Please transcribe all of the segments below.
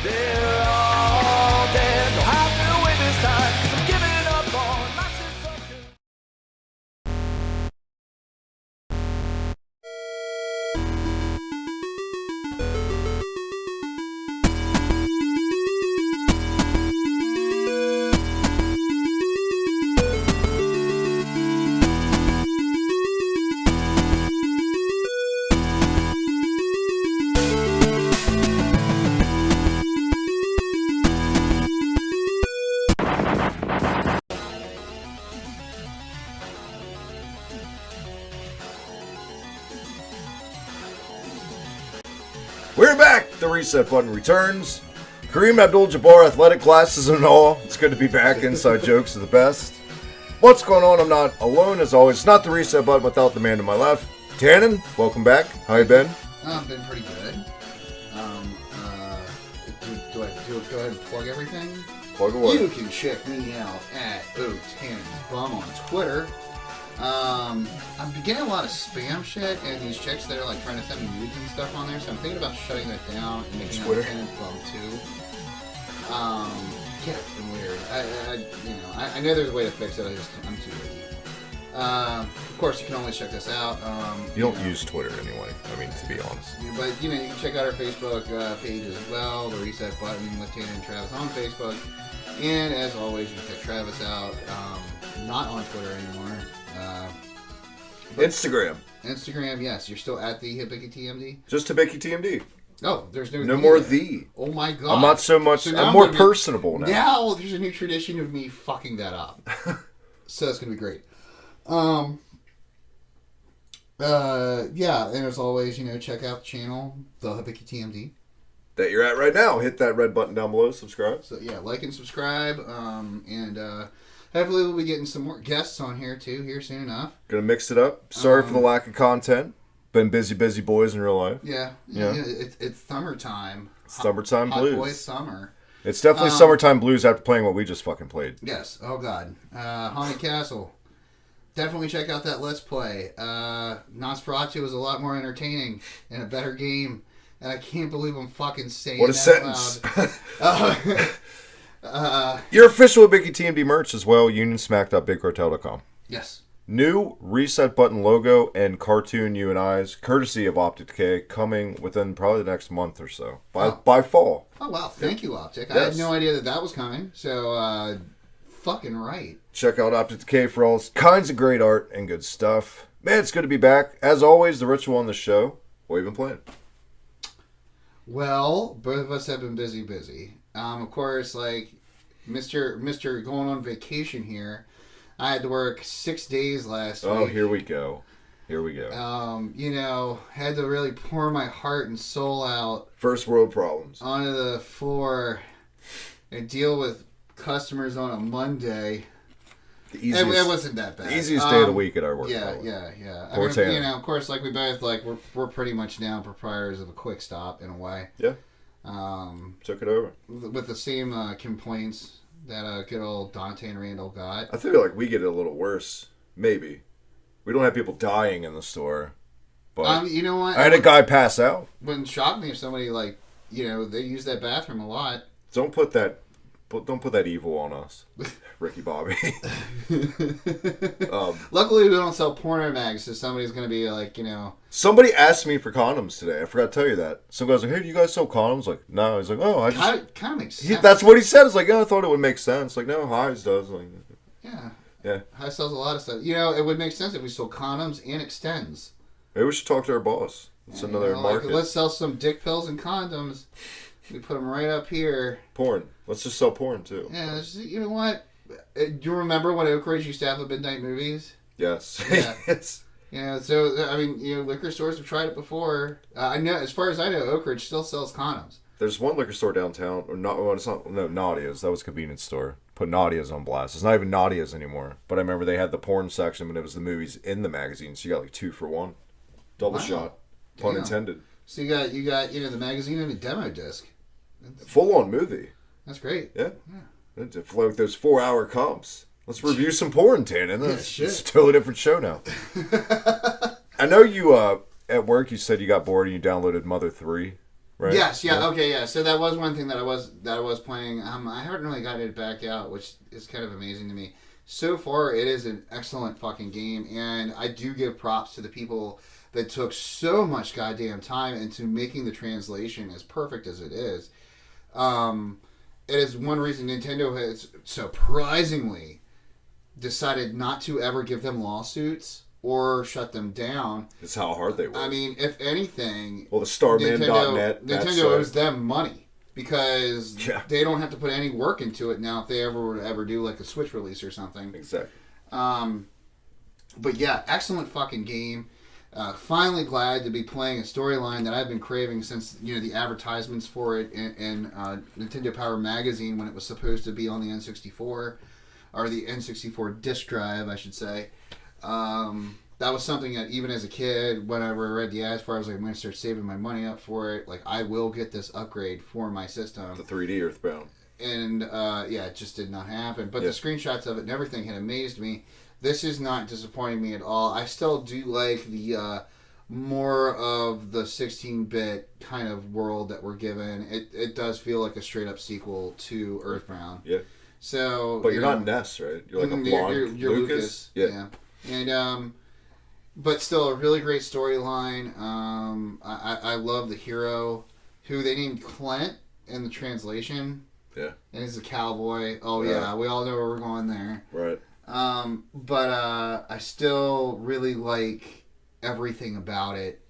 They're all dead. Don't have to wait this time, 'cause I'm giving up on my sense of control. We're back! The reset button returns. Kareem Abdul-Jabbar athletic classes and all. It's good to be back. Inside jokes are the best. What's going on? I'm not alone as always. It's not the reset button without the man to my left. Tannen, welcome back. How you been? I've been pretty good. Do I go ahead and plug everything? Plug away. You can check me out at OTannenBum on Twitter. I'm getting a lot of spam shit and these chicks that are like trying to send me nudes and stuff on there, so I'm thinking about shutting that down and making Twitter. OTannenBum too. Yeah, it's been weird. I know there's a way to fix it. I'm too lazy. Of course, you can always check this out. You don't use Twitter anyway. I mean, to be honest. But, you can check out our Facebook page as well, the Reset Button with Tannen and Travis on Facebook. And as always, you can check Travis out, not on Twitter anymore. Instagram. Instagram, yes. You're still at the HibickyTMD? Just HibickyTMD. Oh, there's no No more there. the. Oh my god. I'm not so much. So now I'm more gonna be- personable now. Now there's a new tradition of me fucking that up. So that's going to be great. Yeah, and as always, check out the channel, the HibickyTMD. That you're at right now. Hit that red button down below. Subscribe. So yeah, like and subscribe. And hopefully we'll be getting some more guests on here too here soon enough. Gonna mix it up. Sorry for the lack of content. Been busy boys in real life. Yeah. It's summertime. Summertime Hot blues. boy summer. It's definitely summertime blues after playing what we just fucking played. Yes. Oh god. Haunted Castle. Definitely check out that Let's Play. Nosferatu is a lot more entertaining and a better game. And I can't believe I'm fucking saying What a that sentence. Loud. Your official HibickyTMD merch as well. UnionSmack.BigCartel.com. Yes. New reset button logo and cartoon you and I's, courtesy of Optic Decay, coming within probably the next month or so. By fall. Oh wow! Thank you, Optic. Yes. I had no idea that was coming. So, fucking right. Check out Optic Decay for all kinds of great art and good stuff. Man, it's good to be back. As always, the ritual on the show. What have you been playing? Well, both of us have been busy. Of course, like Mr. going on vacation here. I had to work 6 days last week. Oh, here we go. Had to really pour my heart and soul out First world problems. onto the floor and deal with customers on a Monday. The easiest, It wasn't that bad. the easiest day of the week at our work. Yeah. Poor Tanner. Of course, like we both we're pretty much now proprietors of a quick stop in a way. Yeah. Took it over. With the same complaints that good old Dante and Randall got. I feel like we get it a little worse. Maybe. We don't have people dying in the store. But You know what? I had a guy pass out. Wouldn't shock me if somebody they use that bathroom a lot. Don't put that evil on us, Ricky Bobby. Luckily, we don't sell porno mags, so somebody's gonna be like, Somebody asked me for condoms today. I forgot to tell you that. Some guy's like, "Hey, do you guys sell condoms?" Like, no. He's like, "Oh, I just." Kind of makes sense. That's what he said. It's like, "Yeah, I thought it would make sense." Like, no, Highs does. Like, Yeah. High sells a lot of stuff. It would make sense if we sold condoms and extends. maybe we should talk to our boss. It's another market. Let's sell some dick pills and condoms. We put them right up here. Porn. Let's just sell porn too. Yeah, you know what? Do you remember when Oak Ridge used to have the midnight movies? Yes. Yeah. Yes. So I mean, liquor stores have tried it before. I know, as far as I know, Oak Ridge still sells condoms. There's one liquor store downtown, or not? Well, it's not. No, Nadia's. That was a convenience store. Put Nadia's on blast. It's not even Nadia's anymore. But I remember they had the porn section, but it was the movies in the magazine. So you got like 2 for 1, double shot, pun intended. So you got the magazine and a demo disc. Full on movie. That's great. Yeah. It's like those 4-hour comps. Let's review some porn, Tannen. shit. It's a totally different show now. I know you at work. You said you got bored and you downloaded Mother 3. right? Yes, yeah, okay, yeah. So that was one thing that I was playing. I haven't really gotten it back out, which is kind of amazing to me. So far, it is an excellent fucking game, and I do give props to the people that took so much goddamn time into making the translation as perfect as it is. It is one reason Nintendo has surprisingly decided not to ever give them lawsuits or shut them down. It's how hard they were. I mean, if anything, well, the Starman.net. Nintendo owes them money because Yeah. they don't have to put any work into it now if they ever were to ever do like a Switch release or something. Exactly. But yeah, excellent fucking game. Finally glad to be playing a storyline that I've been craving since the advertisements for it in Nintendo Power Magazine when it was supposed to be on the N64 or the N64 disc drive, I should say. That was something that even as a kid, whenever I read the ads for it, I was like, I'm going to start saving my money up for it. Like, I will get this upgrade for my system. The 3D Earthbound. And, it just did not happen. But the screenshots of it and everything had amazed me. This is not disappointing me at all. I still do like the more of the 16-bit kind of world that we're given. It does feel like a straight-up sequel to Earthbound. Yeah. So, but you're not Ness, right? You're like a blonde you're Lucas. Yeah. And but still a really great storyline. I love the hero who they named Clint in the translation. Yeah. And he's a cowboy. Oh yeah, we all know where we're going there. Right. But I still really like everything about it.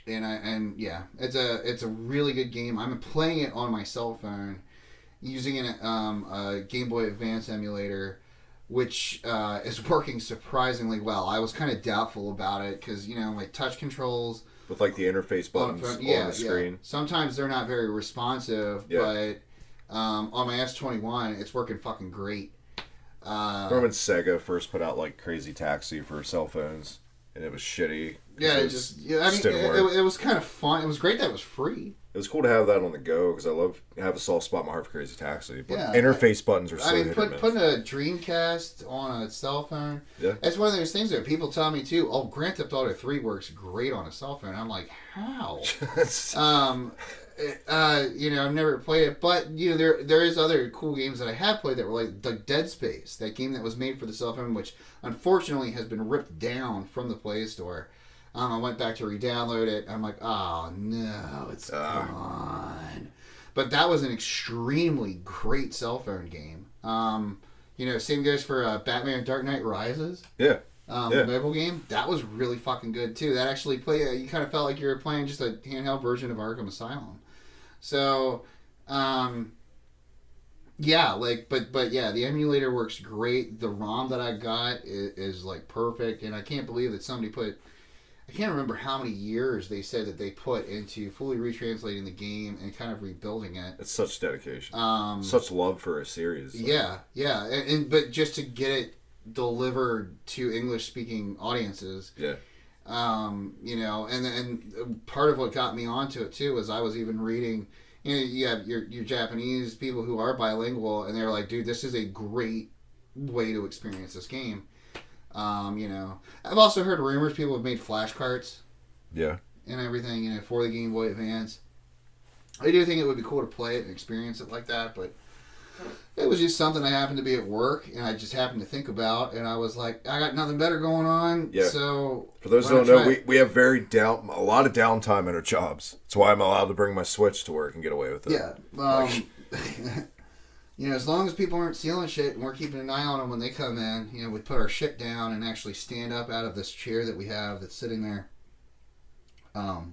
It's a really good game. I'm playing it on my cell phone using a Game Boy Advance emulator, which is working surprisingly well. I was kind of doubtful about it because like touch controls with like the interface buttons on the screen. Sometimes they're not very responsive, but on my S21, it's working fucking great. Remember when Sega first put out like Crazy Taxi for cell phones, and it was shitty. Yeah, it was kind of fun. It was great that it was free. It was cool to have that on the go because I have a soft spot in my heart for Crazy Taxi. But Yeah, interface buttons are so hit or miss. Putting a Dreamcast on a cell phone, it's one of those things that people tell me too. Oh, Grand Theft Auto 3 works great on a cell phone. I'm like, how? I've never played it, but there is other cool games that I have played that were like Dead Space, that game that was made for the cell phone, which unfortunately has been ripped down from the Play Store. I went back to re-download it. I'm like, oh no, it's gone. But that was an extremely great cell phone game. Same goes for Batman Dark Knight Rises. Yeah. The mobile game, that was really fucking good too. That actually you kind of felt like you were playing just a handheld version of Arkham Asylum. So, but the emulator works great. The ROM that I got is like perfect, and I can't believe that somebody I can't remember how many years they said that they put into fully retranslating the game and kind of rebuilding it. It's such dedication, such love for a series. Yeah, but just to get it delivered to English speaking audiences. Yeah. And part of what got me onto it too was I was even reading, you have your Japanese people who are bilingual, and they're like, dude, this is a great way to experience this game. I've also heard rumors people have made flashcards. Yeah. And everything, for the Game Boy Advance. I do think it would be cool to play it and experience it like that, but it was just something I happened to be at work and I just happened to think about, and I was like, I got nothing better going on. Yeah. So for those who don't know, we have a lot of downtime in our jobs. That's why I'm allowed to bring my Switch to work and get away with it. Yeah. As long as people aren't stealing shit and we're keeping an eye on them when they come in, we put our shit down and actually stand up out of this chair that we have that's sitting there.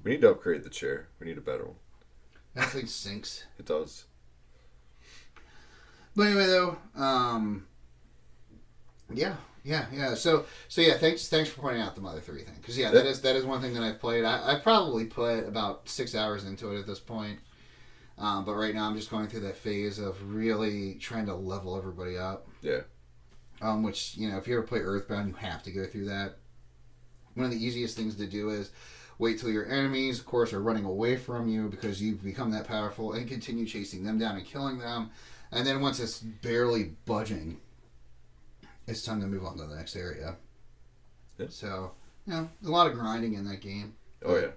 We need to upgrade the chair. We need a better one. That thing sinks. It does. But anyway, though, So thanks for pointing out the Mother 3 thing, because that is one thing that I've played. I probably put about 6 hours into it at this point, but right now I'm just going through that phase of really trying to level everybody up. Yeah. Which if you ever play Earthbound, you have to go through that. One of the easiest things to do is wait till your enemies, of course, are running away from you because you've become that powerful, and continue chasing them down and killing them. And then once it's barely budging, it's time to move on to the next area. Yeah. So, there's a lot of grinding in that game. Oh, yeah.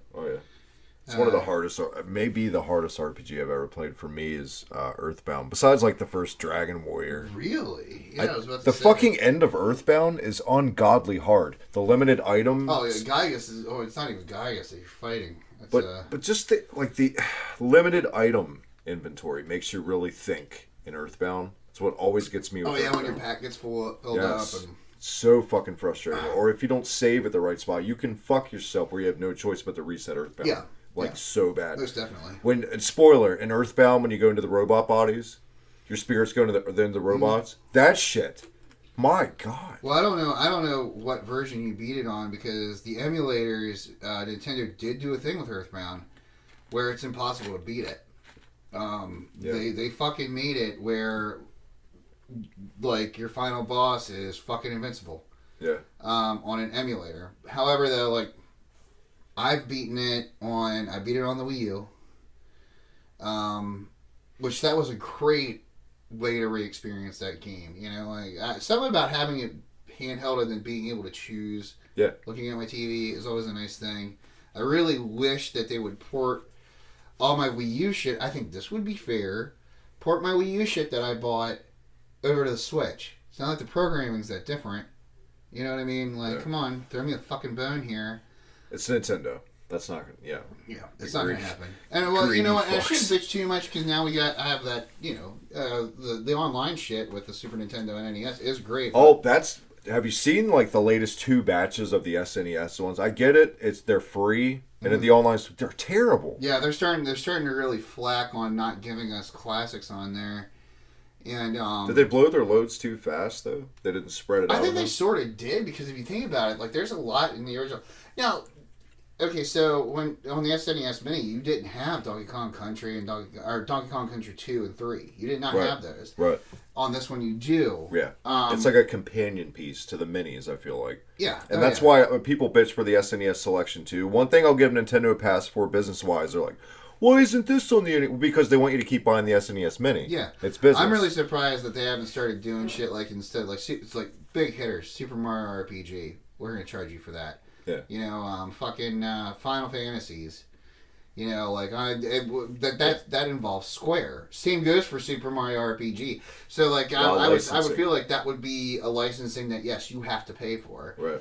It's one of the hardest, maybe the hardest RPG I've ever played for me is Earthbound. Besides, like, the first Dragon Warrior. Really? Yeah, I was about to the say. fucking end of Earthbound is ungodly hard. The limited items. Oh, yeah, Gaius is... Oh, it's not even Gaius that you're fighting. It's, but just the limited item inventory makes you really think in Earthbound. It's what always gets me with Earthbound. When your pack gets filled up. And... So fucking frustrating. Or if you don't save at the right spot, you can fuck yourself where you have no choice but to reset Earthbound. Yeah. So bad. Most definitely. Spoiler, in Earthbound, when you go into the robot bodies, your spirits go into the robots. That shit. My God. Well, I don't know what version you beat it on, because the emulators, Nintendo did do a thing with Earthbound where it's impossible to beat it. They fucking made it where, like, your final boss is fucking invincible. Yeah. On an emulator. However, though, like, I beat it on the Wii U. Which that was a great way to re-experience that game. You know, like, something about having it handheld and then being able to choose. Yeah. Looking at my TV is always a nice thing. I really wish that they would port all my Wii U shit. I think this would be fair. Port my Wii U shit that I bought over to the Switch. It's not like the programming's that different. You know what I mean? Like, come on, throw me a fucking bone here. It's Nintendo. That's not gonna... Yeah. Yeah, it's not going to happen. And, well, you know what? I shouldn't bitch too much, because now I have that, you know, the online shit with the Super Nintendo and NES is great. Oh, that's... Have you seen, like, the latest 2 batches of the SNES ones? I get it. They're free. And in the online... They're terrible. Yeah, they're starting to really flack on not giving us classics on there. And did they blow their loads too fast, though? They didn't spread it out. I think they sort of did, because if you think about it, like, there's a lot in the original. Now, okay, so when on the SNES Mini, you didn't have Donkey Kong Country and Donkey Kong Country 2 and 3. You did not have those. Right. On this one, you do. Yeah. It's like a companion piece to the minis, I feel like. Yeah. And that's why people bitch for the SNES Selection 2. One thing I'll give Nintendo a pass for business-wise, they're like, why isn't this on the... Because they want you to keep buying the SNES Mini. Yeah. It's business. I'm really surprised that they haven't started doing shit like, instead, like, it's like big hitters, Super Mario RPG. We're going to charge you for that. Yeah. You know, fucking Final Fantasies. You know, like, that involves Square. Same goes for Super Mario RPG. So, like, I would feel like that would be a licensing that, yes, you have to pay for. Right.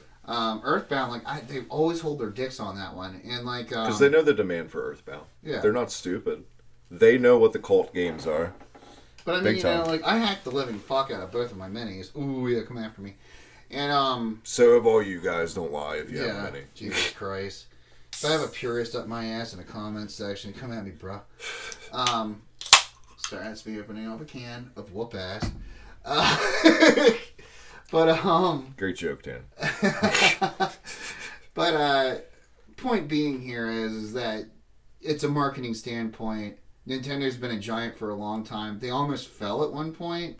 Earthbound, like, they always hold their dicks on that one, and like, because they know the demand for Earthbound. Yeah, they're not stupid. They know what the cult games are. But I mean, you know, like, I hacked the living fuck out of both of my minis. Ooh, yeah, come after me. And so have all you guys. Don't lie if you have any. Jesus Christ. If I have a purist up my ass in the comments section, come at me, bro. Sorry, that's me opening up a can of whoop ass. But great joke, Dan. But point being here is that it's a marketing standpoint. Nintendo's been a giant for a long time. They almost fell at one point,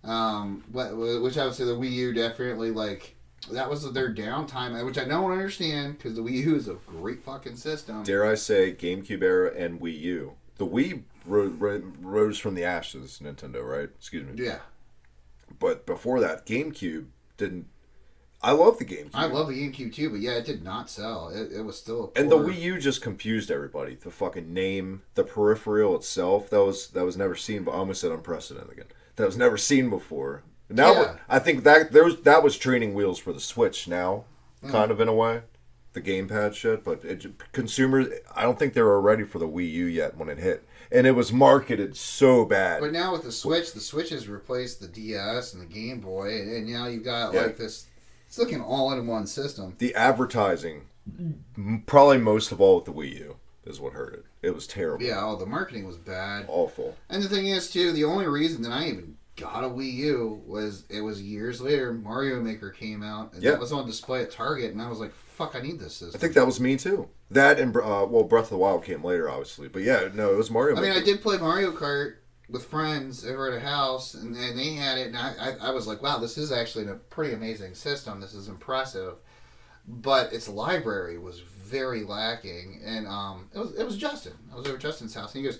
which I would say the Wii U definitely, like, that was their downtime, which I don't understand, because the Wii U is a great fucking system. Dare I say GameCube era and Wii U. The Wii rose from the ashes, Nintendo, right? Excuse me. Yeah. But before that, GameCube didn't... I love the GameCube. I love the GameCube too, but yeah, it did not sell. It was still a poor... And the Wii U just confused everybody. The fucking name, the peripheral itself, that was never seen, but I almost said unprecedented again. That was never seen before. Now, I think that was training wheels for the Switch now, kind of in a way. The gamepad shit, but consumers, I don't think they were ready for the Wii U yet when it hit. And it was marketed so bad. But now with the Switch has replaced the DS and the Game Boy, and now you've got like this, it's looking all in one system. The advertising, probably most of all with the Wii U, is what hurt it. It was terrible. Yeah, the marketing was bad. Awful. And the thing is, too, the only reason that I even got a Wii U was years later, Mario Maker came out, and that was on display at Target, and I was like, fuck, I need this system. I think that was me too. That and Breath of the Wild came later, obviously, but yeah, no, it was Mario Maker. I mean, I did play Mario Kart with friends over at a house, and they had it, and I was like, wow, this is actually a pretty amazing system. This is impressive, but its library was very lacking, and it was Justin. I was over at Justin's house, and he goes,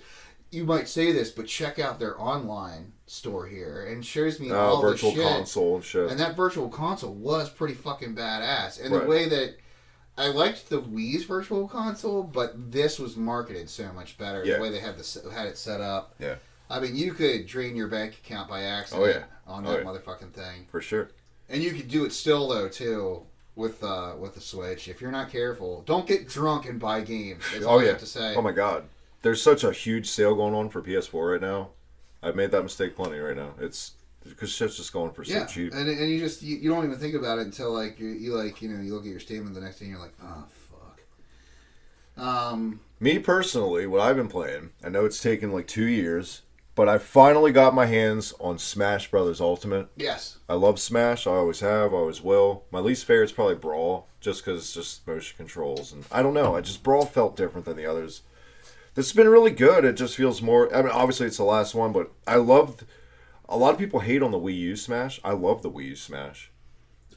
you might say this, but check out their online store here, and shows me all virtual the shit. console and shit. And that virtual console was pretty fucking badass, and the way that I liked the Wii's Virtual Console, but this was marketed so much better. Yeah. The way they had it set up. Yeah. I mean, you could drain your bank account by accident on that motherfucking thing. For sure. And you could do it still, though, too, with the Switch. If you're not careful, don't get drunk and buy games. That's all I have to say. Oh, my God. There's such a huge sale going on for PS4 right now. I've made that mistake plenty right now. It's because shit's just going for so cheap. And you just you don't even think about it until like you look at your statement the next day and you're like, oh fuck. Me personally, what I've been playing, I know it's taken like 2 years, but I finally got my hands on Smash Brothers Ultimate. Yes. I love Smash. I always have. I always will. My least favorite is probably Brawl, just because it's just motion controls, and I don't know. Brawl felt different than the others. This has been really good. It just feels more. I mean, obviously it's the last one, but I loved. A lot of people hate on the Wii U Smash. I love the Wii U Smash.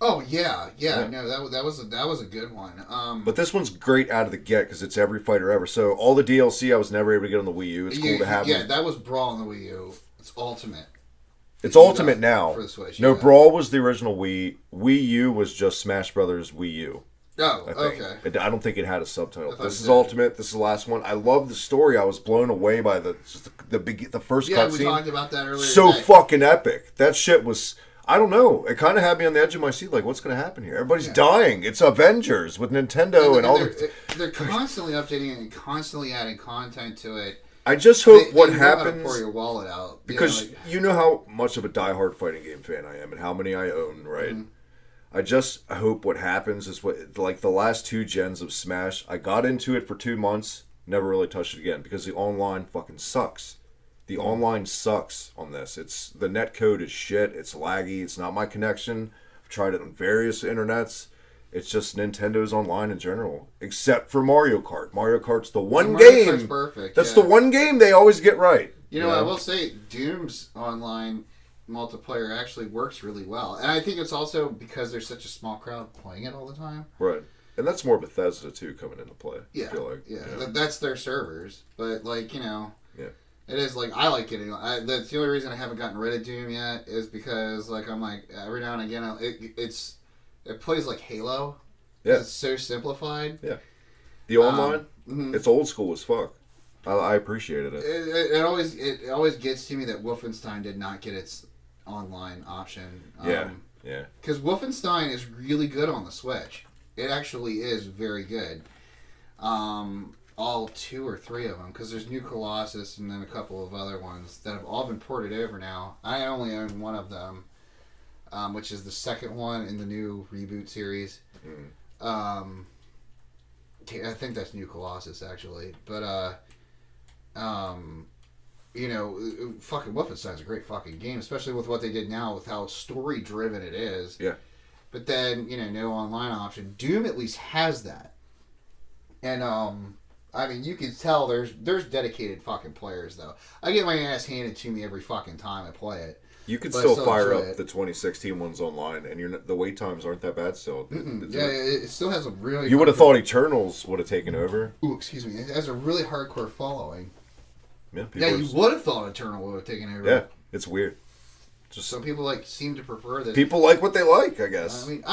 Oh yeah. No, that was a good one. But this one's great out of the get because it's every fighter ever. So all the DLC I was never able to get on the Wii U. It's cool to have. Yeah, that was Brawl on the Wii U. It's Ultimate. It's Ultimate now. For the Switch, no, Brawl was the original Wii. Wii U was just Smash Brothers Wii U. Oh, okay. I don't think it had a subtitle. This is did. Ultimate. This is the last one. I love the story. I was blown away by the first cutscene. Yeah, we talked about that earlier. So fucking epic. That shit was. I don't know. It kind of had me on the edge of my seat. Like, what's going to happen here? Everybody's dying. It's Avengers with Nintendo and all. They're constantly updating it and constantly adding content to it. I just hope what happens. To pour your wallet out because you know how much of a diehard fighting game fan I am and how many I own, right? Mm-hmm. I hope what happens is like the last 2 gens of Smash, I got into it for 2 months, never really touched it again because the online fucking sucks. The online sucks on this. The net code is shit. It's laggy. It's not my connection. I've tried it on various internets. It's just Nintendo's online in general, except for Mario Kart. Mario Kart's the one game. Mario Kart's perfect. That's the one game they always get right. You know, I will say Doom's online multiplayer actually works really well, and I think it's also because there's such a small crowd playing it all the time. Right, and that's more Bethesda too coming into play. Yeah, I feel like that's their servers, but like it is like I like getting. That's the only reason I haven't gotten rid of Doom yet is because like I'm like every now and again it plays like Halo. Yeah, it's so simplified. Yeah, the online it's old school as fuck. I appreciated it. It always gets to me that Wolfenstein did not get its online option. Yeah. Because Wolfenstein is really good on the Switch. It actually is very good. All 2 or 3 of them, because there's New Colossus and then a couple of other ones that have all been ported over now. I only own one of them, which is the second one in the new reboot series. I think that's New Colossus actually, but fucking Wolfenstein's a great fucking game, especially with what they did now with how story driven it is. Yeah. But then, no online option. Doom at least has that. And I mean, you can tell there's dedicated fucking players though. I get my ass handed to me every fucking time I play it. You could still fire up the 2016 ones online, and the wait times aren't that bad still. It still has a really. You would have thought Eternals would have taken over. Ooh, excuse me. It has a really hardcore following. Yeah, you would have thought Eternal would have taken over. Yeah, it's weird. Just some people seem to prefer this. People like what they like, I guess. I mean,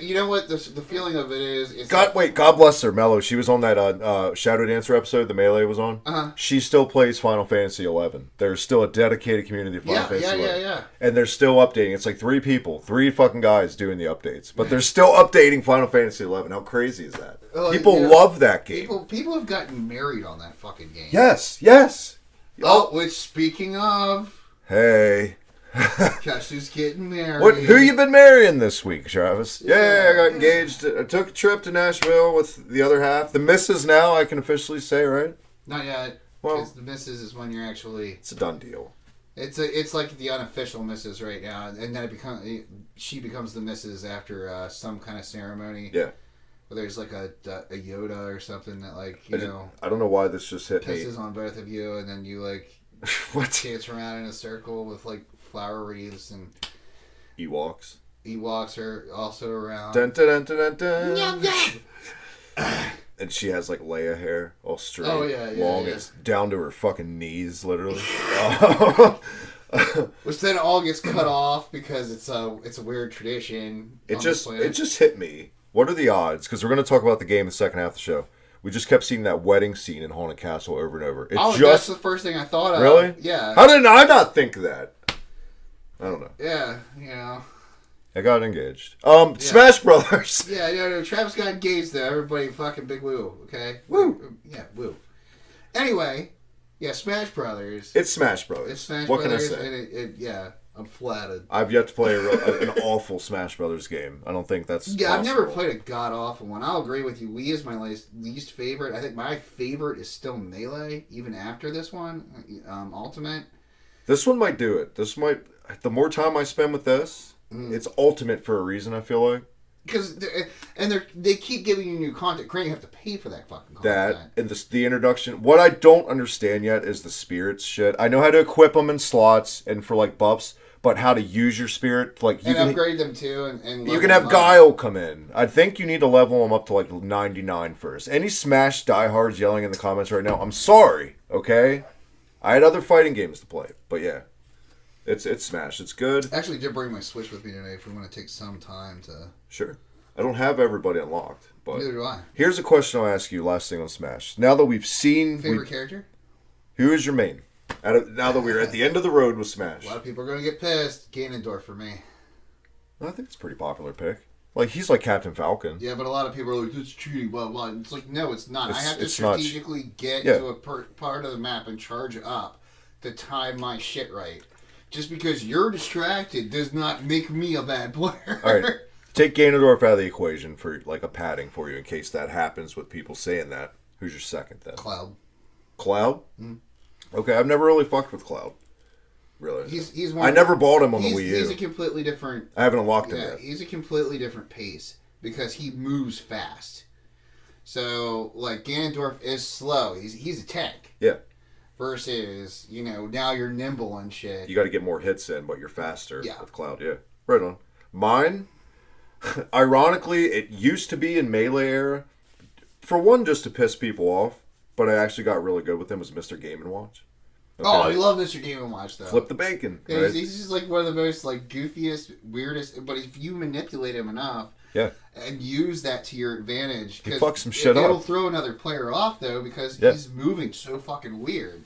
you know what the feeling of it is. God bless her, Mello. She was on that Shadow Dancer episode. The Melee was on. She still plays Final Fantasy 11. There's still a dedicated community of Final Fantasy 11. Yeah. And they're still updating. It's like 3 people, 3 fucking guys doing the updates, but they're still updating Final Fantasy 11. How crazy is that? People love that game. People have gotten married on that fucking game. Yes. Oh, which speaking of, hey. Guess who's getting married? Who you been marrying this week, Travis? Yeah, I got engaged. I took a trip to Nashville with the other half. The missus now, I can officially say, right? Not yet. Well, the missus is when you're actually. It's a done deal. It's like the unofficial missus right now, and then she becomes the missus after some kind of ceremony. Yeah. Where there's like a Yoda or something that I don't know why this just hit me. Pisses on both of you, and then you what? Dance around in a circle with flower wreaths and Ewoks. Ewoks are also around. Dun, dun, dun, dun, dun. Yum, yum. And she has Leia hair, all straight, long, it's down to her fucking knees, literally. Which then all gets cut off because it's a weird tradition. It just hit me What are the odds? Because we're going to talk about the game in the second half of the show. We just kept seeing that wedding scene in Haunted Castle over and over. That's the first thing I thought of. Really? Yeah. How did I not think of that? I don't know. Yeah, you know. I got engaged. Smash Brothers. Yeah, no, Travis got engaged though. Everybody fucking big woo, okay? Woo. Yeah, woo. Anyway, yeah, Smash Brothers. It's Smash Brothers. It's Smash what Brothers. What can I say? And yeah, I'm flattered. I've yet to play an awful Smash Brothers game. I don't think that's Yeah, possible. I've never played a god-awful one. I'll agree with you. Wii is my least favorite. I think my favorite is still Melee, even after this one, Ultimate. This one might do it. The more time I spend with this, it's Ultimate for a reason, I feel like. Because they keep giving you new content. Granted, you have to pay for that fucking content. That and the introduction. What I don't understand yet is the spirits shit. I know how to equip them in slots and for like buffs, but how to use your spirit, like you can upgrade them too, and you can have Guile come in. I think you need to level them up to like 99 first. Any Smash diehards yelling in the comments right now, I'm sorry. Okay, I had other fighting games to play, but yeah. It's Smash. It's good. I actually did bring my Switch with me today if we want to take some time to... Sure. I don't have everybody unlocked, but... Neither do I. Here's a question I'll ask you, last thing on Smash. Now that we've seen... Favorite character? Who is your main? Now that we're at the end of the road with Smash. A lot of people are going to get pissed. Ganondorf for me. I think it's a pretty popular pick. Like, he's like Captain Falcon. Yeah, but a lot of people are like, it's cheating, blah, blah. It's like, no, it's not. I have to strategically get to a part of the map and charge up to time my shit right. Just because you're distracted does not make me a bad player. All right. Take Ganondorf out of the equation for like a padding for you in case that happens with people saying that. Who's your second then? Cloud. Cloud? Okay, I've never really fucked with Cloud. Really. He's I never bought him on the Wii U. He's a completely different... I haven't unlocked him yet. He's a completely different pace because he moves fast. So, like, Ganondorf is slow. He's a tank. Yeah. Versus, now you're nimble and shit. You got to get more hits in, but you're faster with Cloud. Yeah, right on. Mine, ironically, it used to be in Melee era. For one, just to piss people off, but I actually got really good with him was Mr. Game & Watch. Okay. Oh, you love Mr. Game & Watch, though. Flip the bacon. Yeah, right? he's just like one of the most like goofiest, weirdest. But if you manipulate him enough, and use that to your advantage, he fucks some shit it'll up. throw another player off though because he's moving so fucking weird.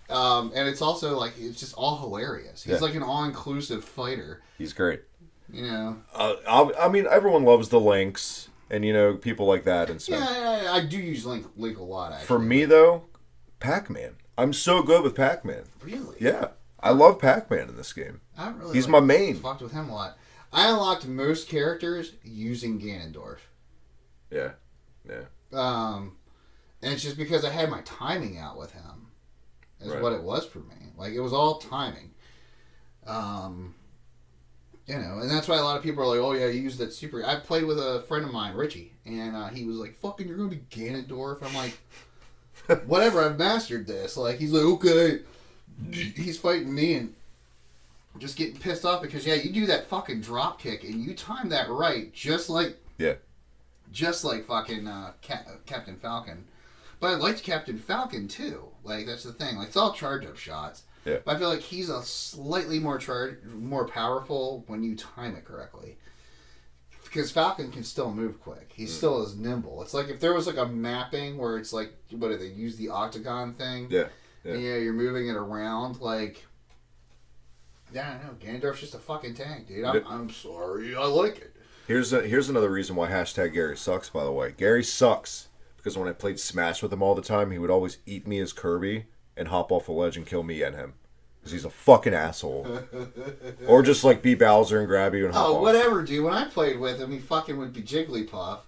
And it's also like it's just all hilarious. He's like an all-inclusive fighter. He's great. I mean, everyone loves the Lynx and people like that and stuff. Yeah, I do use Link a lot. Actually, for me though, Pac-Man. I'm so good with Pac-Man. Really? Yeah, I love Pac-Man in this game. I don't really. He's my main. Fucked with him a lot. I unlocked most characters using Ganondorf. Yeah. And it's just because I had my timing out with him. Is what it was for me. Like, it was all timing. And that's why a lot of people are like, oh yeah, you use that super... I played with a friend of mine, Richie, and he was like, fucking, you're going to be Ganondorf? I'm like, whatever, I've mastered this. Like, he's like, okay. He's fighting me and just getting pissed off because, you do that fucking drop kick and you time that right, just like fucking Captain Falcon. But I liked Captain Falcon too. Like, that's the thing. Like, it's all charge-up shots. Yeah. But I feel like he's a slightly more powerful when you time it correctly. Because Falcon can still move quick. He still is nimble. It's like if there was like a mapping where it's like, what do they use, the octagon thing? Yeah. And you're moving it around, like... Yeah, I know. Ganondorf's just a fucking tank, dude. I'm sorry. I like it. Here's another reason why #Gary sucks, by the way. Gary sucks because when I played Smash with him all the time, he would always eat me as Kirby and hop off a ledge and kill me and him. Because he's a fucking asshole. Or just like be Bowser and grab you and hop off. Whatever, dude. When I played with him, he fucking would be Jigglypuff.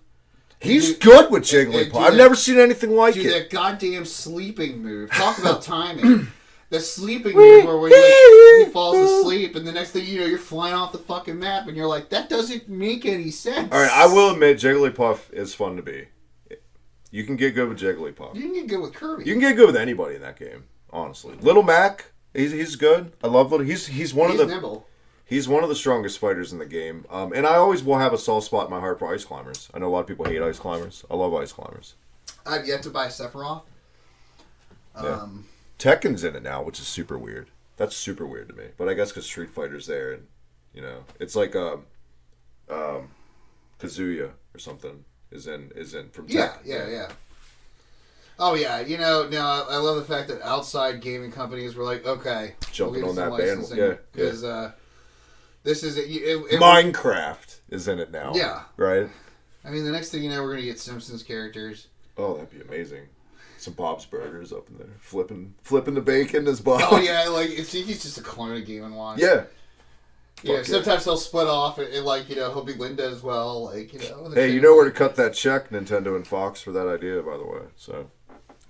He's good with Jigglypuff. I've never seen anything like it. That goddamn sleeping move. Talk about timing. The sleeping move where he falls asleep, and the next thing you know, you're flying off the fucking map, and you're like, that doesn't make any sense. All right, I will admit, Jigglypuff is fun to be. You can get good with Jigglypuff. You can get good with Kirby. You can get good with anybody in that game, honestly. Little Mac, he's good. I love Little. He's one of the nimble. He's one of the strongest fighters in the game, and I always will have a soft spot in my heart for ice climbers. I know a lot of people hate ice climbers. I love ice climbers. I've yet to buy Sephiroth. Tekken's in it now, which is super weird. That's super weird to me. But I guess because Street Fighter's there, and it's like Kazuya or something is in from Yeah, tech. yeah. Oh yeah, now I love the fact that outside gaming companies were like, okay, Jumping we'll on give you that some bandwagon. licensing, Yeah, because this is it Minecraft is in it now. Yeah. Right? I mean, the next thing you know, we're gonna get Simpsons characters. Oh, that'd be amazing. Some Bob's Burgers up in there. Flipping the bacon as Bob. Oh yeah, like he's just a clone of Game & Watch. Yeah. Yeah, Fuck sometimes they'll split off and like, he'll be Linda as well. Like, Hey, you know where to cut that check, Nintendo and Fox, for that idea, by the way. So.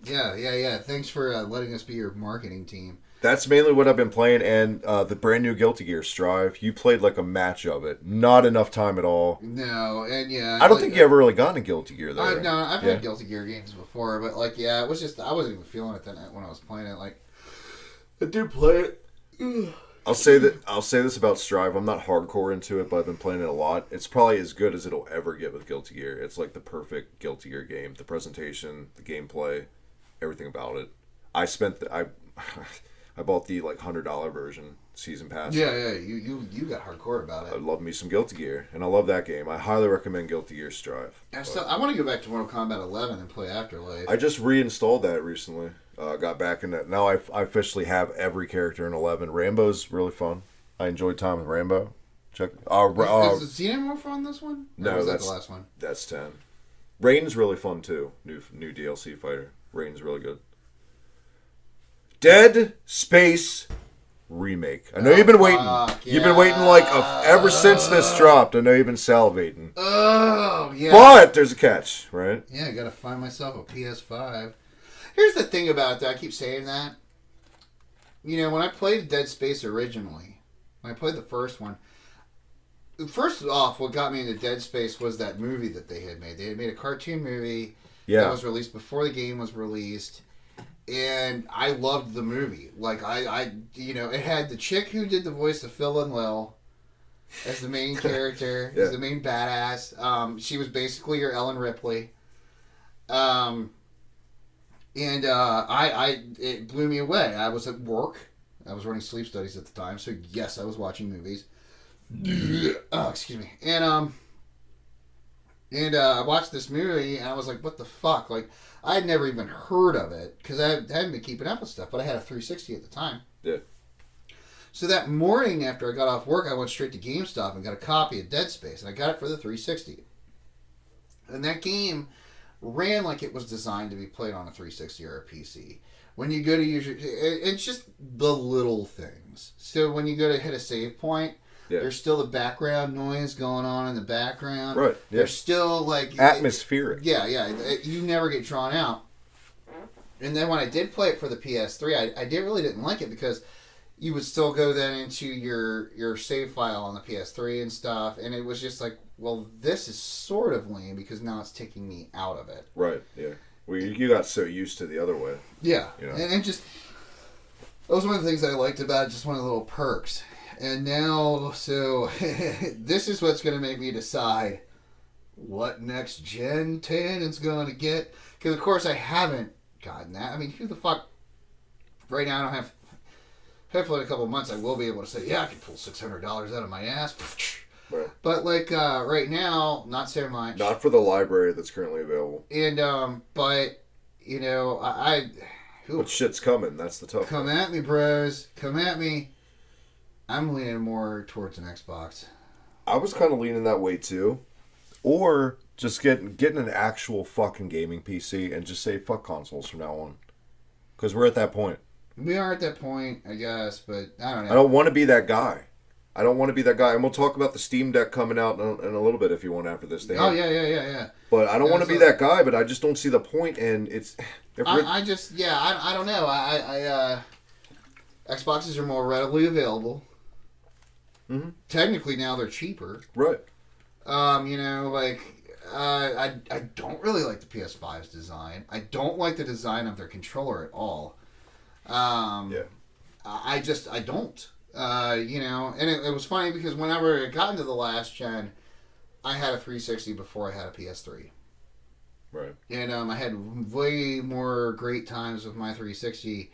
Yeah. Thanks for letting us be your marketing team. That's mainly what I've been playing, and the brand new Guilty Gear Strive. You played like a match of it. Not enough time at all. No, and yeah. I don't think you ever really got into Guilty Gear, though. I've had Guilty Gear games before, but like, yeah, it was just, I wasn't even feeling it then when I was playing it. Like, I do play it. I'll say this about Strive. I'm not hardcore into it, but I've been playing it a lot. It's probably as good as it'll ever get with Guilty Gear. It's like the perfect Guilty Gear game. The presentation, the gameplay, everything about it. I bought the like $100 version season pass. Yeah. You got hardcore about it. I love me some Guilty Gear, and I love that game. I highly recommend Guilty Gear Strive. I want to go back to Mortal Kombat 11 and play Afterlife. I just reinstalled that recently. Got back in that. Now I officially have every character in 11. Rambo's really fun. I enjoyed time with Rambo. Check. Is Xenomorph more fun this one? No, was that's the last one. That's 10. Rain's really fun too. New DLC fighter. Rain's really good. Dead Space remake. I know you've been waiting. You've been waiting ever since this dropped. I know you've been salivating. Oh yeah. But there's a catch, right? Yeah, I gotta find myself a PS5. Here's the thing about it, though. I keep saying that. When I played Dead Space originally, when I played the first one, first off, what got me into Dead Space was that movie that they had made. They had made a cartoon movie that was released before the game was released. And I loved the movie. Like, it had the chick who did the voice of Phil and Lil as the main character, as the main badass. She was basically your Ellen Ripley. It blew me away. I was at work. I was running sleep studies at the time, so yes, I was watching movies. Oh, excuse me. And I watched this movie, and I was like, what the fuck? Like, I had never even heard of it, because I hadn't been keeping up with stuff, but I had a 360 at the time. Yeah. So that morning after I got off work, I went straight to GameStop and got a copy of Dead Space, and I got it for the 360. And that game ran like it was designed to be played on a 360 or a PC. When you go to use it's just the little things. So when you go to hit a save point, there's still the background noise going on in the background. Right. Yeah. There's still like atmospheric. Yeah. You never get drawn out. And then when I did play it for the PS3, I really didn't like it because you would still go then into your save file on the PS3 and stuff, and it was just like, well, this is sort of lame because now it's taking me out of it. Right. Yeah. Well, you got so used to the other way. Yeah. And just that was one of the things I liked about it. Just one of the little perks. And now, so this is what's going to make me decide what next Gen 10 it's going to get. Because, of course, I haven't gotten that. I mean, who the fuck... Right now, I don't have... Hopefully in a couple of months, I will be able to say, yeah, I can pull $600 out of my ass. Right. But, like, right now, not so much. Not for the library that's currently available. And, but, But shit's coming. That's the tough Come part. at me, bros. Come at me. I'm leaning more towards an Xbox. I was kind of leaning that way too, or just getting an actual fucking gaming PC and just say fuck consoles from now on, because we're at that point. We are at that point, I guess, but I don't know. I don't want to be that guy. And we'll talk about the Steam Deck coming out in a little bit if you want after this. Yeah. But I don't want to be that guy. But I just don't see the point. And it's. I don't know. Xboxes are more readily available. Mm-hmm. Technically, now they're cheaper. Right. I don't really like the PS5's design. I don't like the design of their controller at all. I don't. And it was funny because whenever it got into the last gen, I had a 360 before I had a PS3. Right. And I had way more great times with my 360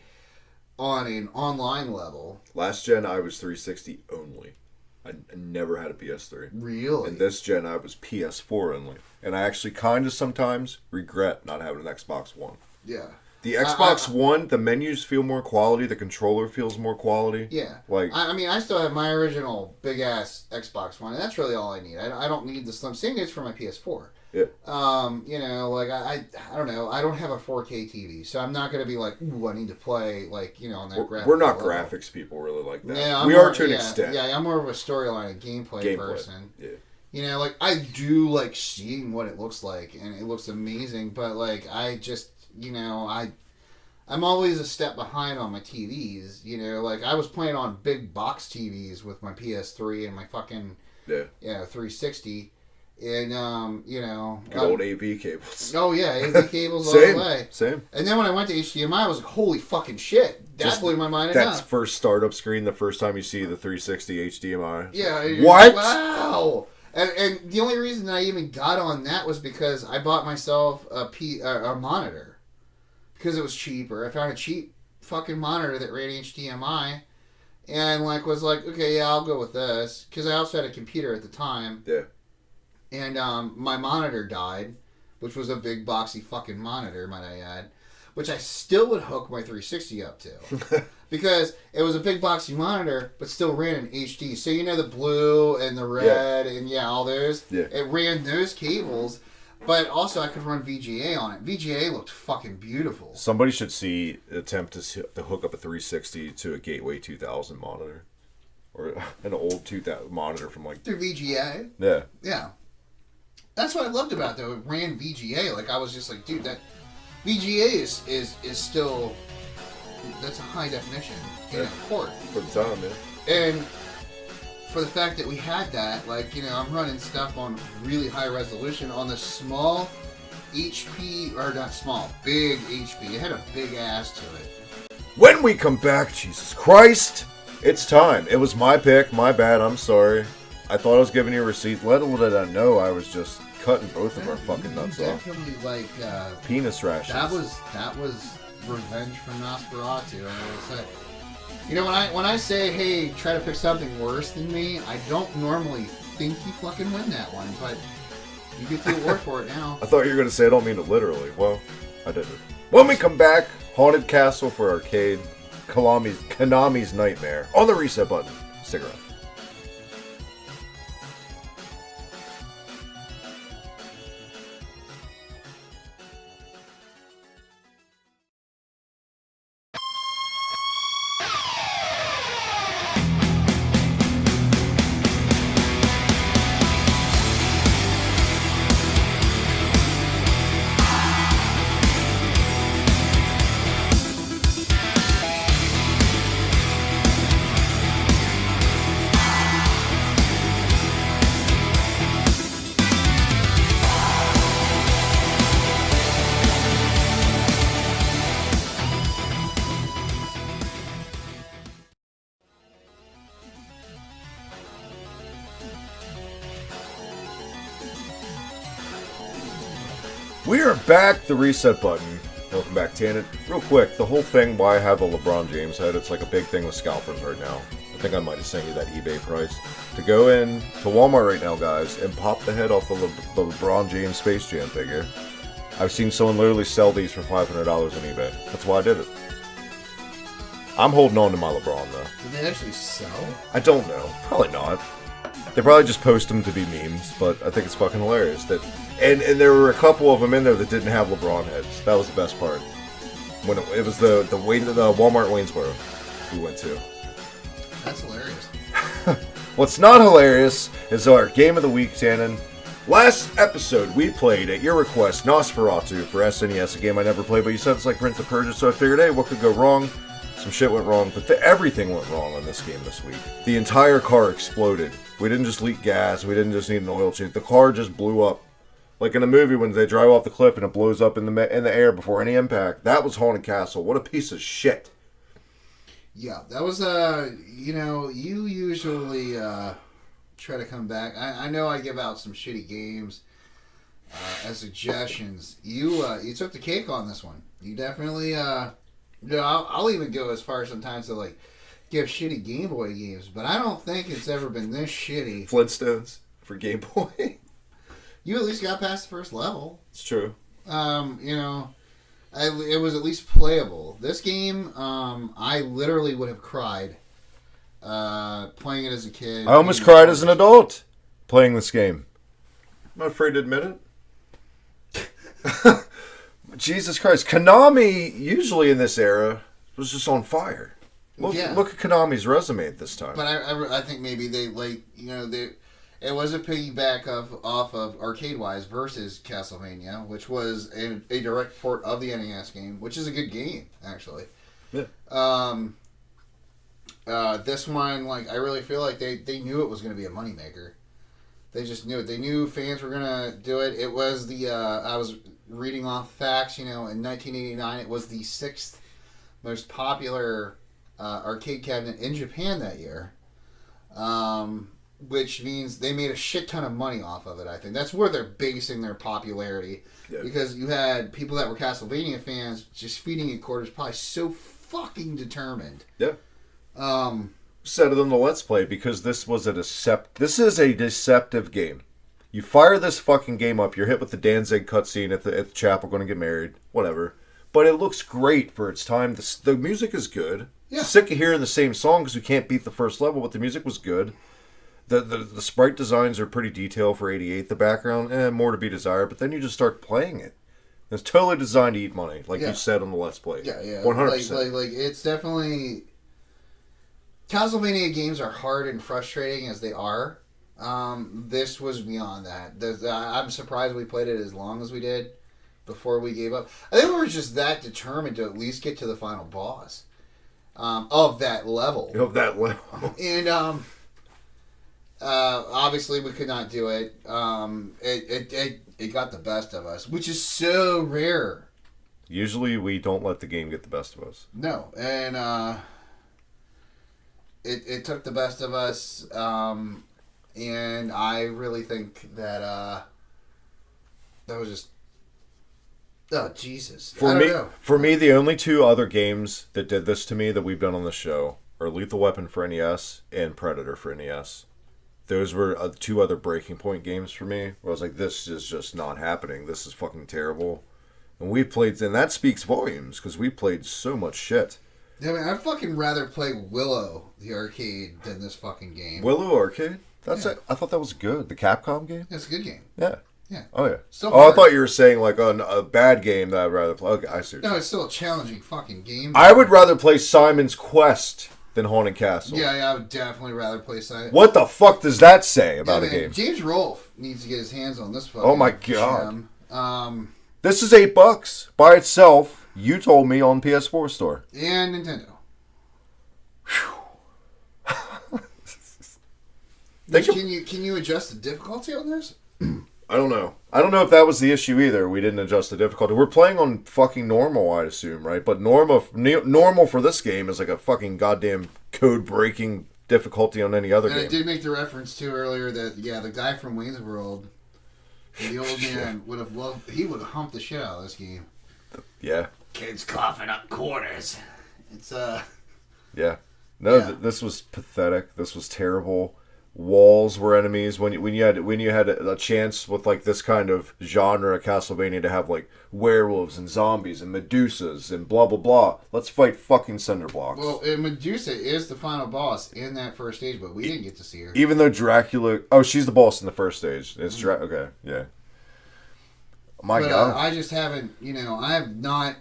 on an online level. Last gen, I was 360 only. I never had a PS3. Really? And this gen, I was PS4 only. And I actually kind of sometimes regret not having an Xbox One. Yeah. The Xbox One, the menus feel more quality. The controller feels more quality. Yeah. Like, I mean, I still have my original big-ass Xbox One, and that's really all I need. I don't need the slim. Same goes for my PS4. yeah. You know, like, I don't know. I don't have a 4K TV, so I'm not going to be like, ooh, I need to play, like, you know, on that graphics. We're not graphics people really like that. Yeah, we are to an extent. Yeah, I'm more of a storyline and gameplay person. Yeah. You know, like, I do like seeing what it looks like, and it looks amazing, but, like, I just, you know, I'm always a step behind on my TVs, you know, like, I was playing on big box TVs with my PS3 and my fucking, 360, and, you know. Good old AV cables. Oh, yeah, AV cables all the way. Same. And then when I went to HDMI, I was like, holy fucking shit. That blew my mind That's enough. first startup screen, the first time you see the 360 HDMI. Yeah. What? Wow. And the only reason that I even got on that was because I bought myself a monitor. Because it was cheaper. I found a cheap fucking monitor that ran HDMI. And, like, was like, okay, yeah, I'll go with this. Because I also had a computer at the time. Yeah. And my monitor died. Which was a big boxy fucking monitor, might I add. Which I still would hook my 360 up to. Because it was a big boxy monitor, but still ran in HD. So you know the blue and the red and all those? Yeah. It ran those cables, but also I could run VGA on it. VGA looked fucking beautiful. Somebody should attempt to hook up a 360 to a Gateway 2000 monitor. Or an old 2000 monitor from like... Through VGA? Yeah. Yeah. That's what I loved about it, though. It ran VGA. Like, I was just like, dude, that... VGA is still... That's a high definition port. For the time, yeah. And for the fact that we had that, like, you know, I'm running stuff on really high resolution on the small HP, or not small, big HP. It had a big ass to it. When we come back, Jesus Christ, it's time. It was my pick, my bad, I'm sorry. I thought I was giving you a receipt. Little did I know I was just cutting both of our fucking nuts off. Definitely, like, Penis rashes. That was revenge from Nosferatu, I will say. You know, when I say, hey, try to pick something worse than me, I don't normally think you fucking win that one, but you get the award for it now. I thought you were going to say I don't mean it literally. Well, I didn't. When we come back, Haunted Castle for Arcade, Konami's Nightmare, on the reset button. Stick around. We are back, the reset button. Welcome back, Tannen. Real quick, the whole thing why I have a LeBron James head, it's like a big thing with scalpers right now. I think I might have sent you that eBay price. To go in to Walmart right now, guys, and pop the head off the LeBron James Space Jam figure. I've seen someone literally sell these for $500 on eBay. That's why I did it. I'm holding on to my LeBron, though. Did they actually sell? I don't know. Probably not. They probably just post them to be memes, but I think it's fucking hilarious that... And there were a couple of them in there that didn't have LeBron heads. That was the best part. When it was the Walmart Waynesboro we went to. That's hilarious. What's not hilarious is our game of the week, Tannen. Last episode, we played, at your request, Nosferatu for SNES, a game I never played, but you said it's like Prince of Persia, so I figured, hey, what could go wrong? Some shit went wrong, but everything went wrong on this game this week. The entire car exploded. We didn't just leak gas, we didn't just need an oil change. The car just blew up. Like in a movie when they drive off the cliff and it blows up in the air before any impact. That was Haunted Castle. What a piece of shit. Yeah, that was, you know, you usually try to come back. I know I give out some shitty games as suggestions. You took the cake on this one. You definitely, you know, I'll even go as far sometimes to, like, give shitty Game Boy games, but I don't think it's ever been this shitty. Flintstones for Game Boy. You at least got past the first level. It's true. You know, it was at least playable. This game, I literally would have cried playing it as a kid. I almost cried as an adult playing this game. I'm not afraid to admit it. Jesus Christ. Konami, usually in this era, was just on fire. Look at Konami's resume at this time. But I think maybe they, it was a piggyback off of Arcade-wise versus Castlevania, which was a direct port of the NES game, which is a good game, actually. Yeah. This one, I really feel like they knew it was going to be a moneymaker. They just knew it. They knew fans were going to do it. It was I was reading off facts, in 1989, it was the 6th most popular arcade cabinet in Japan that year. Which means they made a shit ton of money off of it, I think. That's where they're basing their popularity. Yeah. Because you had people that were Castlevania fans just feeding it quarters, probably so fucking determined. Yeah. Said it on the Let's Play, because this is a deceptive game. You fire this fucking game up, you're hit with the Danzig cutscene at the chapel, going to get married, whatever. But it looks great for its time. The music is good. Yeah. Sick of hearing the same song because we can't beat the first level, but the music was good. The sprite designs are pretty detailed for 88. The background, more to be desired. But then you just start playing it. It's totally designed to eat money, like you said on the Let's Play. Yeah, 100%. Like it's definitely... Castlevania games are hard and frustrating as they are. This was beyond that. I'm surprised we played it as long as we did before we gave up. I think we were just that determined to at least get to the final boss of that level. And... obviously we could not do it. It got the best of us, which is so rare. Usually we don't let the game get the best of us. No, and it took the best of us, and I really think that that was just Jesus. For me, the only two other games that did this to me that we've done on the show are Lethal Weapon for NES and Predator for NES. Those were two other breaking point games for me, where I was like, this is just not happening. This is fucking terrible. And we played, and that speaks volumes, because we played so much shit. Yeah, I'd fucking rather play Willow, the arcade, than this fucking game. Willow Arcade? That's it. I thought that was good. The Capcom game? It's a good game. Yeah. Yeah. Oh, yeah. Still I thought you were saying, a bad game that I'd rather play. Okay, I see. No, it's still a challenging fucking game. I would rather play Simon's Quest than Haunted Castle. Yeah, I would definitely rather play Silent. What the fuck does that say about a game? James Rolfe needs to get his hands on this fucking Oh my god. gem. This is $8 by itself. You told me on PS4 store. And Nintendo. Can you adjust the difficulty on this? I don't know. I don't know if that was the issue either. We didn't adjust the difficulty. We're playing on fucking normal, I assume, right? But normal for this game is like a fucking goddamn code-breaking difficulty on any other game. I did make the reference to earlier that, the guy from Wayne's World, the old man, would have humped the shit out of this game. Yeah. Kids coughing up quarters. It's, Yeah. No, this was pathetic. This was terrible. Walls were enemies. When you had a chance with this kind of genre of Castlevania to have werewolves and zombies and Medusas and blah blah blah. Let's fight fucking Cinderblocks. Well, Medusa is the final boss in that first stage, but we didn't get to see her. Even though Dracula, she's the boss in the first stage. It's okay, yeah. My God, I just haven't. I have not.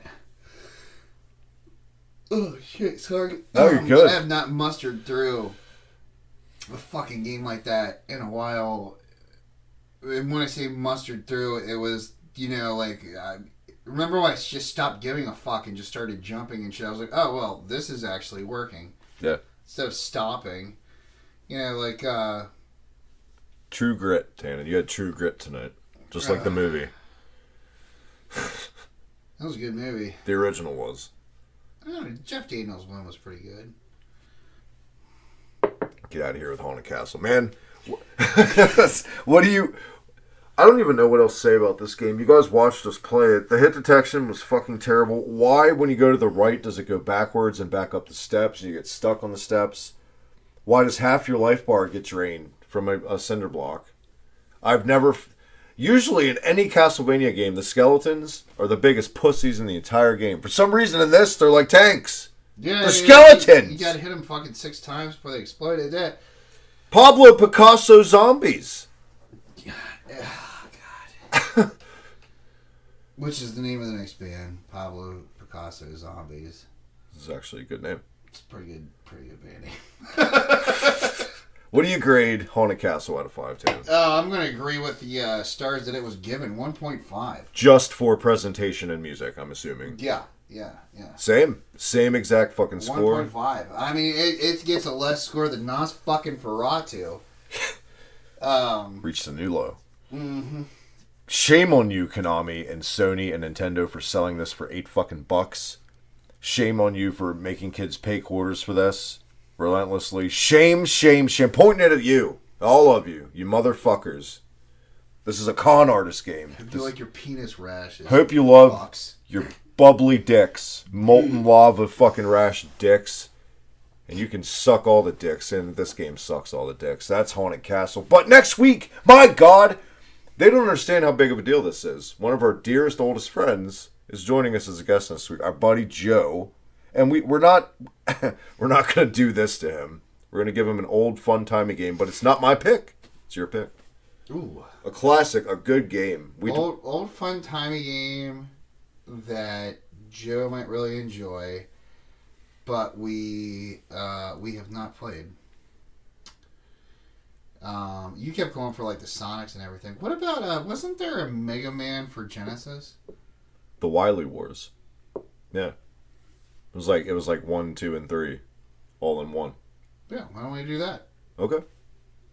Oh shit! Sorry. No, you're good. I have not mustered through a fucking game like that in a while. And when I say mustered through, it was, remember when I just stopped giving a fuck and just started jumping and shit? I was like, oh, well, this is actually working. Yeah. Instead of stopping. True Grit, Tana. You had True Grit tonight. Just like the movie. That was a good movie. The original was. I don't know, Jeff Daniels' one was pretty good. Get out of here with Haunted Castle, man. What do you... I don't even know what else to say about this game. You guys watched us play it. The hit detection was fucking terrible. Why, when you go to the right, does it go backwards and back up the steps and you get stuck on the steps? Why does half your life bar get drained from a cinder block? I've never... Usually in any Castlevania game, the skeletons are the biggest pussies in the entire game. For some reason in this, they're like tanks. Yeah, they're skeletons! You gotta hit them fucking 6 times before they explode. That. Pablo Picasso zombies. Oh, God. Which is the name of the next band. Pablo Picasso Zombies. This is actually a good name. It's a pretty good band name. What do you grade Haunted Castle out of 5, Tim? I'm going to agree with the stars that it was given. 1.5. Just for presentation and music, I'm assuming. Yeah. Same exact fucking score. 1.5. I mean, it gets a less score than Nos fucking Ferratu. Reached a new low. Mm-hmm. Shame on you, Konami and Sony and Nintendo, for selling this for $8 Shame on you for making kids pay quarters for this relentlessly. Shame. Pointing it at you. All of you. You motherfuckers. This is a con artist game. I feel like your penis rash is Hope you love fucks. your bubbly dicks. Molten lava fucking rash dicks. And you can suck all the dicks. And this game sucks all the dicks. That's Haunted Castle. But next week, my God, they don't understand how big of a deal this is. One of our dearest, oldest friends is joining us as a guest this week. Our buddy Joe. And we're not we're not going to do this to him. We're going to give him an old, fun-timey game. But it's not my pick. It's your pick. Ooh. A classic, a good game. Old fun-timey game that Joe might really enjoy, but we have not played. You kept going for like the Sonics and everything. What about wasn't there a Mega Man for Genesis? The Wily Wars. Yeah. It was like 1, 2, and 3, all in one. Yeah, why don't we do that? Okay.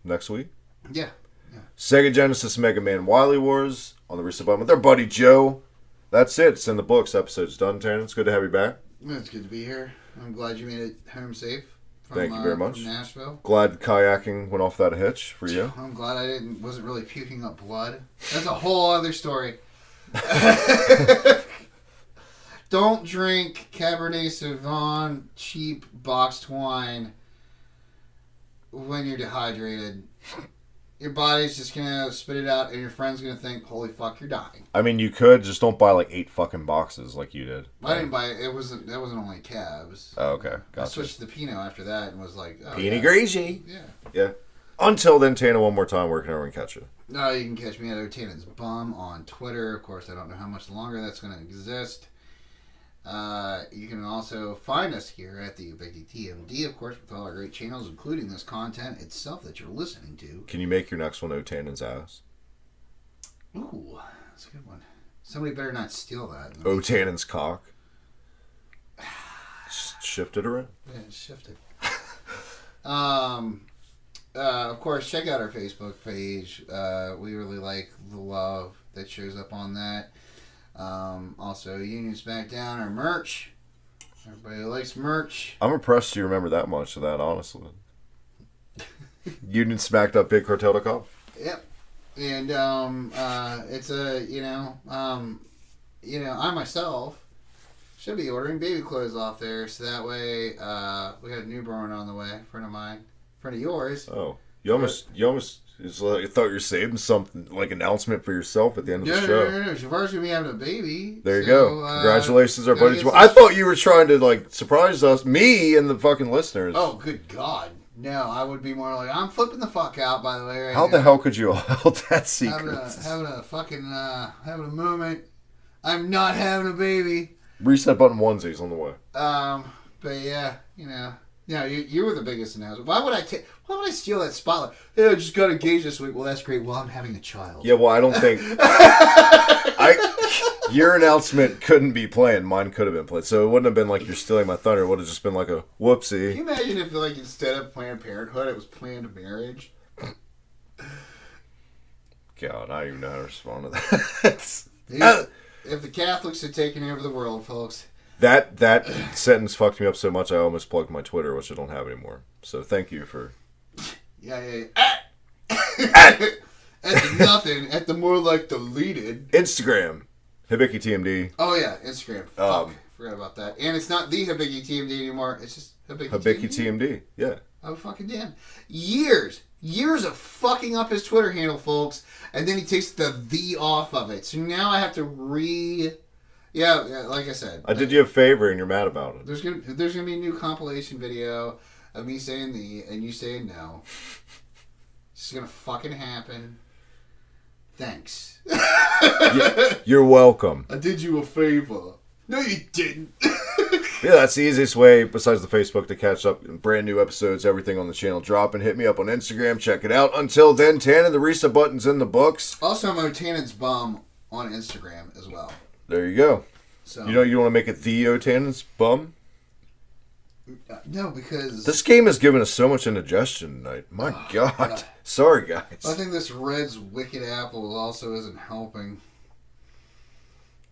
Next week. Yeah. Sega Genesis Mega Man Wily Wars on the reset button with our buddy Joe. That's it. It's in the books. Episode's done, Taryn. It's good to have you back. It's good to be here. I'm glad you made it home safe. Thank you very much. From Nashville. Glad kayaking went off without a hitch for you. I'm glad I wasn't really puking up blood. That's a whole other story. Don't drink Cabernet Sauvignon cheap boxed wine when you're dehydrated. Your body's just gonna spit it out, and your friend's gonna think, "Holy fuck, you're dying." I mean, you could just don't buy like 8 fucking boxes like you did. I didn't buy it. That wasn't only cabs. Oh, okay, I gotcha. switched to Pinot after that and was like, oh, Pinot yeah. Grigio. Yeah. Until then, Tana, one more time, where can everyone catch you? No, you can catch me at Otanen's Bum on Twitter. Of course, I don't know how much longer that's going to exist. You can also find us here at the Big TMD, of course, with all our great channels, including this content itself that you're listening to. Can you make your next one Otanen's ass? Ooh, that's a good one. Somebody better not steal that. Otanen's cock. Shift it around. Yeah, shift it. Of course, check out our Facebook page. We really like the love that shows up on that. Also, Union Smackdown, our merch. Everybody likes merch. I'm impressed you remember that much of that, honestly. Union smacked up bigcartel.com. Yep. And it's I myself should be ordering baby clothes off there, so that way we got a newborn on the way, friend of mine, friend of yours. Oh, you almost it's like, I thought you were saving something like announcement for yourself at the end of the show. No. Shavar's gonna be having a baby. There you go. Congratulations, our buddy. get some- I thought you were trying to like surprise us, me and the fucking listeners. Oh, good God. No, I would be more like, I'm flipping the fuck out, by the way. Right How now. the hell could you hold that secret? Having a fucking, having a moment. I'm not having a baby. Reset button onesies on the way. But yeah, you were the biggest announcement. Why would I steal that spotlight? Yeah, I just got engaged this week. Well, that's great. Well, I'm having a child. Yeah, well, I don't think your announcement couldn't be planned. Mine could have been planned, so it wouldn't have been like you're stealing my thunder. It would have just been like a whoopsie. Can you imagine if, like, instead of Planned Parenthood, it was Planned Marriage? God, I don't even know how to respond to that. Dude, if the Catholics had taken over the world, folks. That sentence fucked me up so much I almost plugged my Twitter, which I don't have anymore. So thank you for... Yeah. At the nothing, at the more like deleted. Instagram, HibickyTMD. Oh yeah, Instagram. Fuck, forgot about that. And it's not the HibickyTMD anymore. It's just HibickyTMD. Yeah. Oh fucking damn! Years of fucking up his Twitter handle, folks, and then he takes the off of it. So now I have to Yeah, like I said, I did you a favor, and you're mad about it. There's gonna be a new compilation video of me saying the and you saying no. It's gonna fucking happen. Thanks. You're welcome. I did you a favor. No, you didn't. Yeah, that's the easiest way, besides the Facebook, to catch up on brand new episodes, everything on the channel dropping. Hit me up on Instagram, check it out. Until then, Tannen, the reset button's in the books. Also, I'm Tannen's Bum on Instagram as well. There you go. So you want to make it Theo Tannen's Bum? No, because this game has given us so much indigestion tonight. My God. Sorry, guys. I think this Red's Wicked Apple also isn't helping.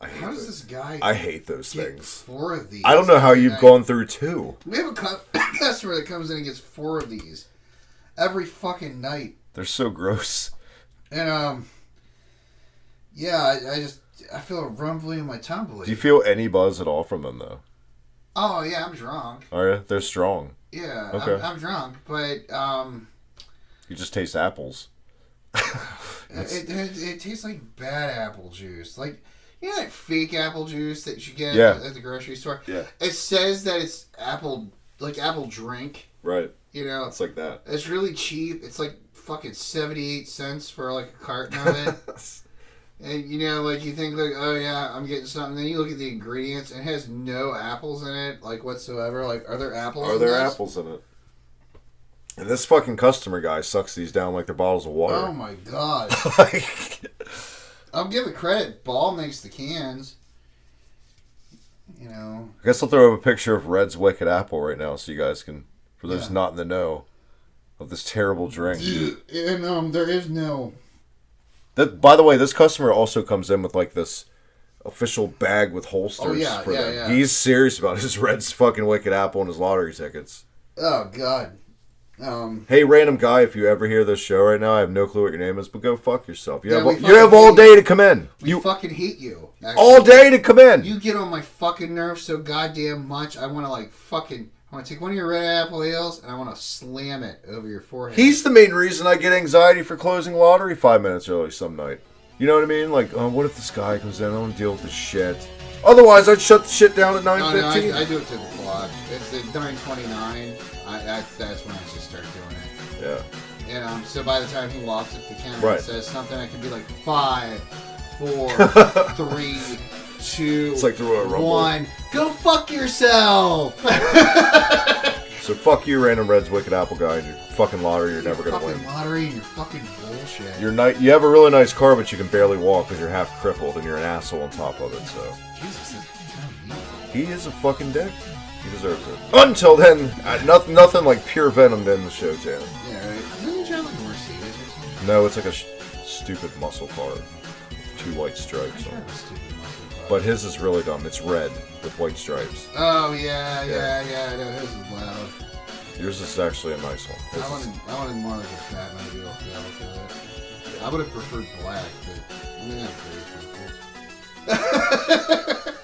How does this guy? I hate those get things. 4 of these. I don't know how you've gone through 2. We have a customer that comes in and gets 4 of these every fucking night. They're so gross. And yeah, I feel a rumbling in my tumble. Do you feel any buzz at all from them though? Oh yeah, I'm drunk. Are you? They're strong. Yeah, okay. I'm drunk, but you just taste apples. it tastes like bad apple juice, like. You know that fake apple juice that you get at the grocery store? Yeah. It says that it's apple drink. Right. You know? It's like that. It's really cheap. It's like fucking 78 cents for like a carton of it. And you know, like you think like, oh yeah, I'm getting something. Then you look at the ingredients and it has no apples in it, like whatsoever. Like, are there apples in this? Apples in it? And this fucking customer guy sucks these down like they're bottles of water. Oh my God. I'll give it credit. Ball makes the cans. You know. I guess I'll throw up a picture of Red's Wicked Apple right now so you guys can, for those not in the know, of this terrible drink. And there is no. By the way, this customer also comes in with like this official bag with holsters for them. Yeah. He's serious about his Red's fucking Wicked Apple and his lottery tickets. Oh God. Hey, random guy, if you ever hear this show right now, I have no clue what your name is, but go fuck yourself. You have all day to come in. We fucking hate you. Actually. All day to come in. You get on my fucking nerves so goddamn much. I want to take one of your red apple ales and I want to slam it over your forehead. He's the main reason I get anxiety for closing lottery 5 minutes early some night. You know what I mean? Like, what if this guy comes in? I don't want to deal with this shit. Otherwise, I'd shut the shit down at 9:15. No, I do it to the clock. It's at 9:29. That's when I should start doing it. Yeah. And so by the time he walks up the counter and says something, I can be like 5, 4, 3, 2, it's like through a rumble. 1. Go fuck yourself. So fuck you, random Red's Wicked Apple guy, and your fucking lottery. You're never gonna win. Fucking lottery and your fucking bullshit. You have a really nice car, but you can barely walk because you're half crippled, and you're an asshole on top of it. So. Jesus, that's kind of mean. He is a fucking dick. He deserves it. Until then, nothing like pure venom to end the show, Dan. Yeah, right. Doesn't he drive like a Mercedes or something? No, it's like a stupid muscle car. 2 white stripes on it. But his is really dumb. It's red with white stripes. Oh, yeah. I know his is loud. Yours is actually a nice one. I wanted more like a Batmobile feel to it. I would have preferred black, but I'm not crazy.